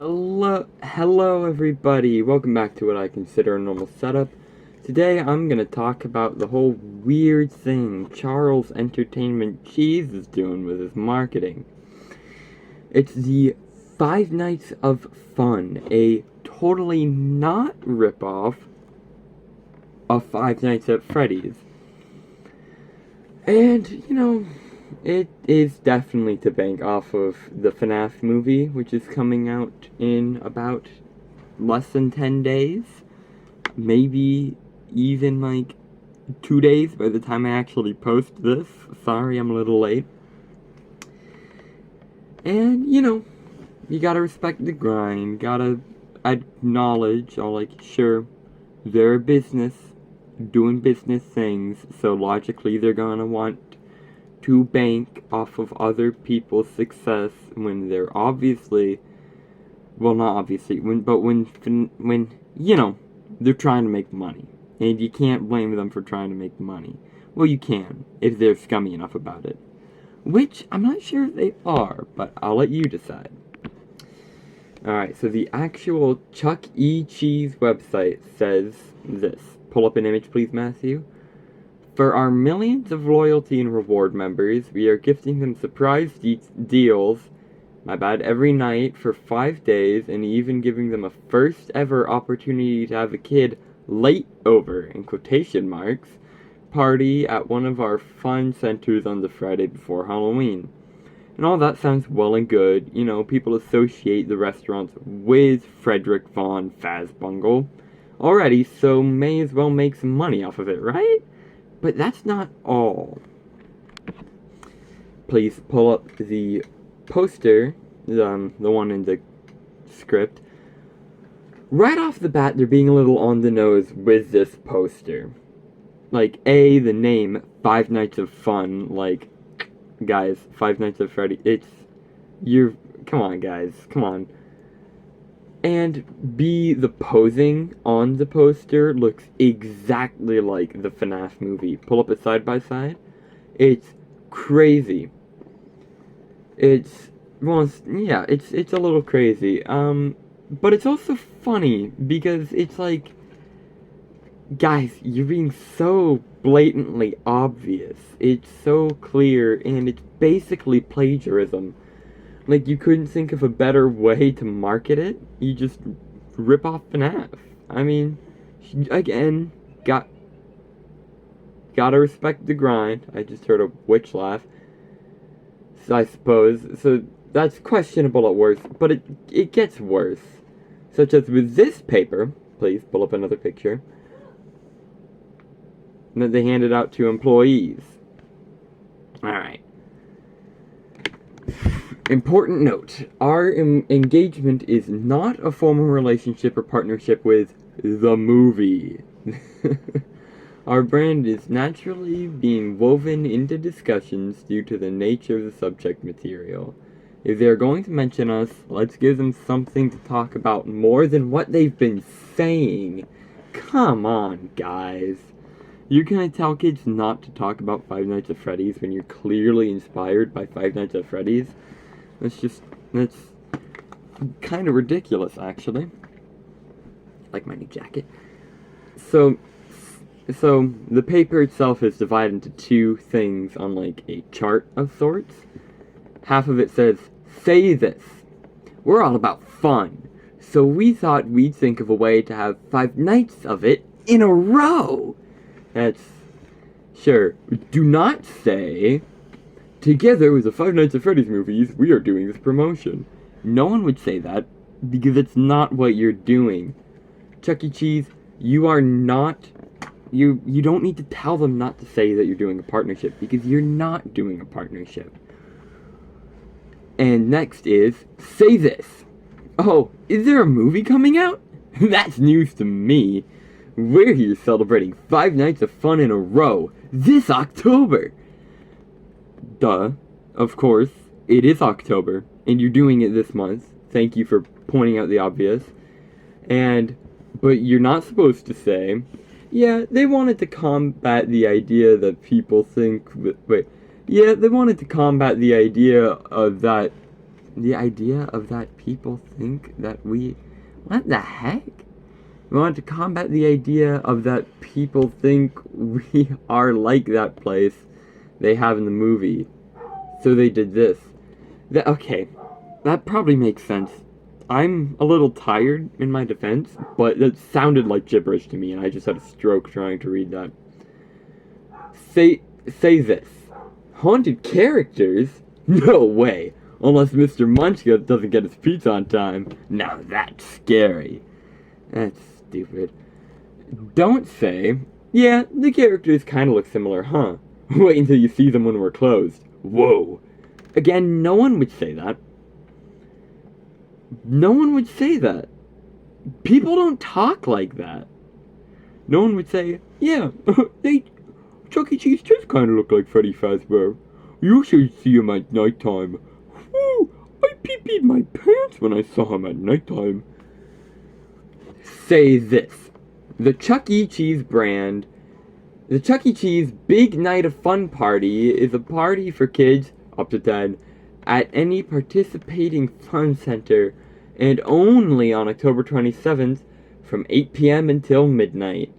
Hello everybody, welcome back to what I consider a normal setup. Today I'm gonna talk about the whole weird thing Charles Entertainment Cheese is doing with his marketing. It's the Five Nights of Fun, a totally not ripoff of Five Nights at Freddy's. And, it is definitely to bank off of the FNAF movie, which is coming out in about less than 10 days. Maybe even like 2 days by the time I actually post this. Sorry, I'm a little late. And, you gotta respect the grind, gotta acknowledge, sure, they're a business, doing business things, so logically they're gonna want to bank off of other people's success when they're obviously, well, not obviously, when they're trying to make money. And you can't blame them for trying to make money. Well, you can, if they're scummy enough about it. Which, I'm not sure if they are, but I'll let you decide. Alright, so the actual Chuck E. Cheese website says this. Pull up an image, please, Matthew. For our millions of loyalty and reward members, we are gifting them surprise deals, every night for 5 days, and even giving them a first ever opportunity to have a kid late over, in quotation marks, party at one of our fun centers on the Friday before Halloween. And all that sounds well and good, people associate the restaurants with Frederick von Fazbungle already, so may as well make some money off of it, right? But that's not all. Please pull up the poster, the one in the script. Right off the bat, they're being a little on the nose with this poster. The name, Five Nights of Fun, guys, Five Nights at Freddy, come on, guys, come on. And B, the posing on the poster looks exactly like the FNAF movie. Pull up it side by side. It's crazy. It's a little crazy. But it's also funny because it's like, guys, you're being so blatantly obvious. It's so clear, and it's basically plagiarism. You couldn't think of a better way to market it. You just rip off FNAF. I mean, again, gotta respect the grind. I just heard a witch laugh, so I suppose. So that's questionable at worst, but it gets worse. Such as with this paper. Please pull up another picture. That they handed out to employees. Alright. Important note, our engagement is not a formal relationship or partnership with the movie. Our brand is naturally being woven into discussions due to the nature of the subject material. If they are going to mention us, let's give them something to talk about more than what they've been saying. Come on, guys. You're gonna tell kids not to talk about Five Nights at Freddy's when you're clearly inspired by Five Nights at Freddy's? That's kind of ridiculous, actually. Like my new jacket. So the paper itself is divided into two things on a chart of sorts. Half of it says, say this. We're all about fun. So we thought we'd think of a way to have 5 nights of it in a row. That's, sure, do not say, together with the Five Nights at Freddy's movies, we are doing this promotion. No one would say that, because it's not what you're doing. Chuck E. Cheese, you are not, you don't need to tell them not to say that you're doing a partnership, because you're not doing a partnership. And next is, say this. Oh, is there a movie coming out? That's news to me. We're here celebrating 5 nights of fun in a row, this October. Duh. Of course, it is October, and you're doing it this month. Thank you for pointing out the obvious. But you're not supposed to say, yeah, they wanted to combat the idea that people think, they wanted to combat the idea of that the idea of that people think that we... What the heck? We want to combat the idea of that people think we are like that place they have in the movie. So they did this. Okay, that probably makes sense. I'm a little tired in my defense, but that sounded like gibberish to me, and I just had a stroke trying to read that. Say this. Haunted characters? No way. Unless Mr. Munchkin doesn't get his pizza on time. Now that's scary. That's stupid. Don't say, yeah, the characters kind of look similar, huh? Wait until you see them when we're closed. Whoa. Again, no one would say that. No one would say that. People don't talk like that. No one would say, yeah, Chuck E. Cheese does kind of look like Freddy Fazbear. You should see him at nighttime. Whew, I pee-peed my pants when I saw him at nighttime. Say this. The Chuck E. Cheese brand, the Chuck E. Cheese Big Night of Fun Party is a party for kids up to 10 at any participating fun center, and only on October 27th from 8 p.m. until midnight.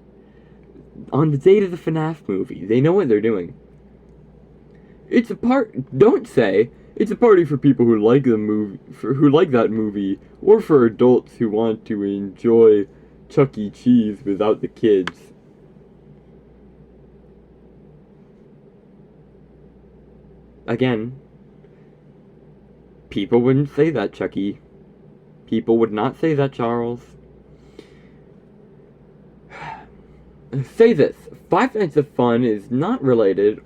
On the date of the FNAF movie. They know what they're doing. Don't say it's a party for people who like the movie, who like that movie, or for adults who want to enjoy Chuck E. Cheese without the kids. Again, people wouldn't say that, Chucky. People would not say that, Charles. Say this. Five Nights at Fun is not related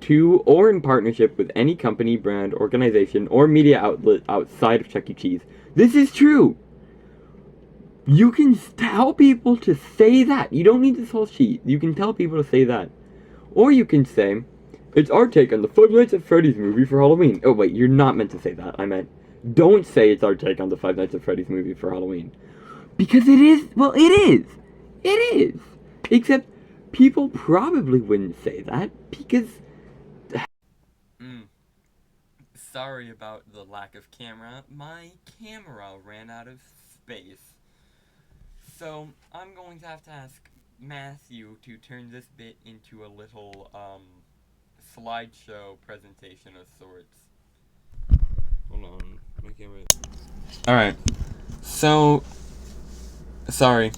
to or in partnership with any company, brand, organization, or media outlet outside of Chuck E. Cheese. This is true. You can tell people to say that. You don't need this whole sheet. You can tell people to say that. Or you can say, it's our take on the Five Nights at Freddy's movie for Halloween. Oh, wait, you're not meant to say that. I meant, don't say it's our take on the Five Nights at Freddy's movie for Halloween. Because it is. Well, it is. It is. Except, people probably wouldn't say that because... Sorry about the lack of camera. My camera ran out of space. So, I'm going to have to ask Matthew to turn this bit into a little, slideshow presentation of sorts. Hold on. My camera... Alright. So... Sorry.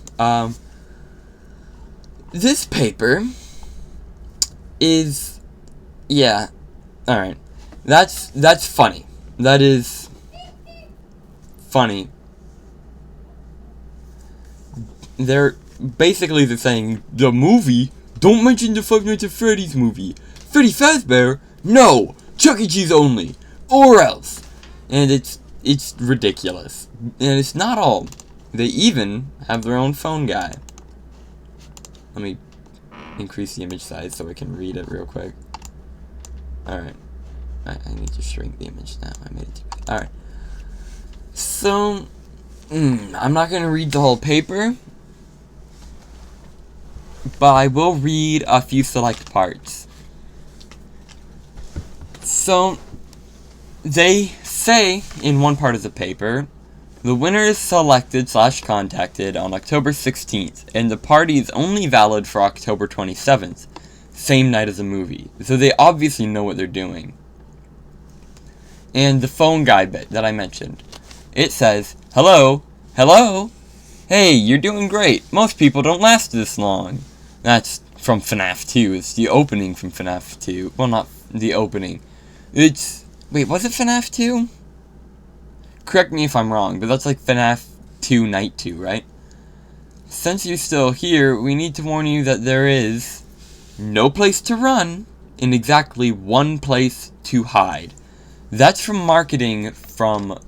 This paper is... Yeah. Alright. That's funny. That is... funny. They're saying, the movie? Don't mention the Five Nights at Freddy's movie. Freddy Fazbear? No! Chuck E. Cheese only! Or else! And it's ridiculous. And it's not all. They even have their own phone guy. Let me increase the image size so I can read it real quick. Alright. I need to shrink the image now. I made it too big. Alright. So, I'm not going to read the whole paper, but I will read a few select parts. So, they say in one part of the paper, the winner is selected/contacted on October 16th, and the party is only valid for October 27th, same night as the movie. So they obviously know what they're doing. And the phone guy bit that I mentioned. It says, hello, hey, you're doing great. Most people don't last this long. That's from FNAF 2. It's the opening from FNAF 2. Well, not the opening. Wait, was it FNAF 2? Correct me if I'm wrong, but that's like FNAF 2 Night 2, right? Since you're still here, we need to warn you that there is no place to run and exactly one place to hide. That's from marketing from...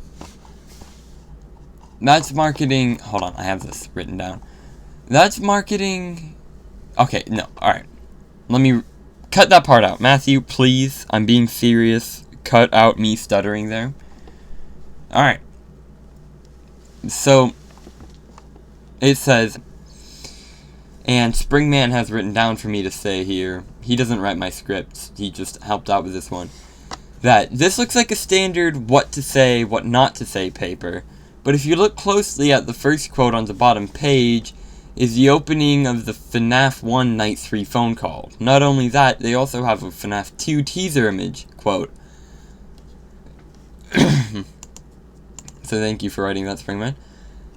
That's marketing... Hold on, I have this written down. That's marketing... Okay, no, alright. Let me cut that part out. Matthew, please, I'm being serious. Cut out me stuttering there. Alright. So, it says... And Springman has written down for me to say here. He doesn't write my scripts. He just helped out with this one. that this looks like a standard what to say, what not to say paper, but if you look closely at the first quote on the bottom page, is the opening of the FNAF 1 Night 3 phone call. Not only that, they also have a FNAF 2 teaser image, quote. So thank you for writing that, Springman.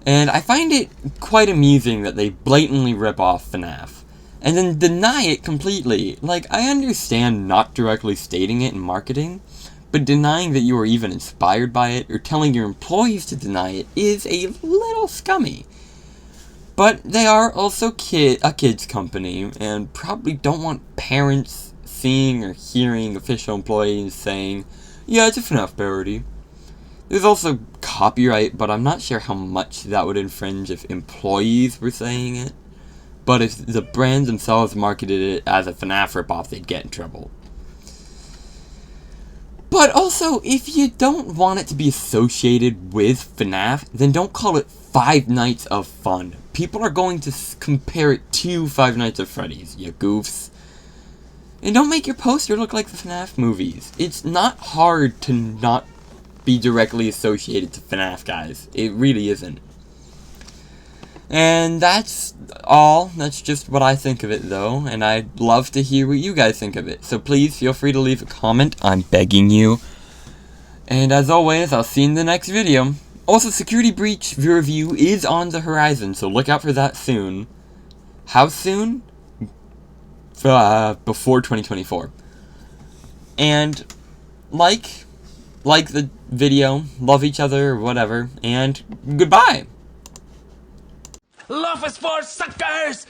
And I find it quite amusing that they blatantly rip off FNAF, and then deny it completely. Like, I understand not directly stating it in marketing, but denying that you were even inspired by it, or telling your employees to deny it, is a little scummy. But they are also a kids company, and probably don't want parents seeing or hearing official employees saying, yeah, it's a FNAF parody. There's also copyright, but I'm not sure how much that would infringe if employees were saying it. But if the brands themselves marketed it as a FNAF ripoff, they'd get in trouble. But also, if you don't want it to be associated with FNAF, then don't call it Five Nights of Fun. People are going to compare it to Five Nights at Freddy's, you goofs. And don't make your poster look like the FNAF movies. It's not hard to not be directly associated to FNAF, guys. It really isn't. And that's all. That's just what I think of it, though, and I'd love to hear what you guys think of it. So please feel free to leave a comment. I'm begging you. And as always, I'll see you in the next video. Also, Security Breach review is on the horizon, so look out for that soon. How soon? Before 2024. And like the video, love each other, or whatever, and goodbye. Love is for suckers!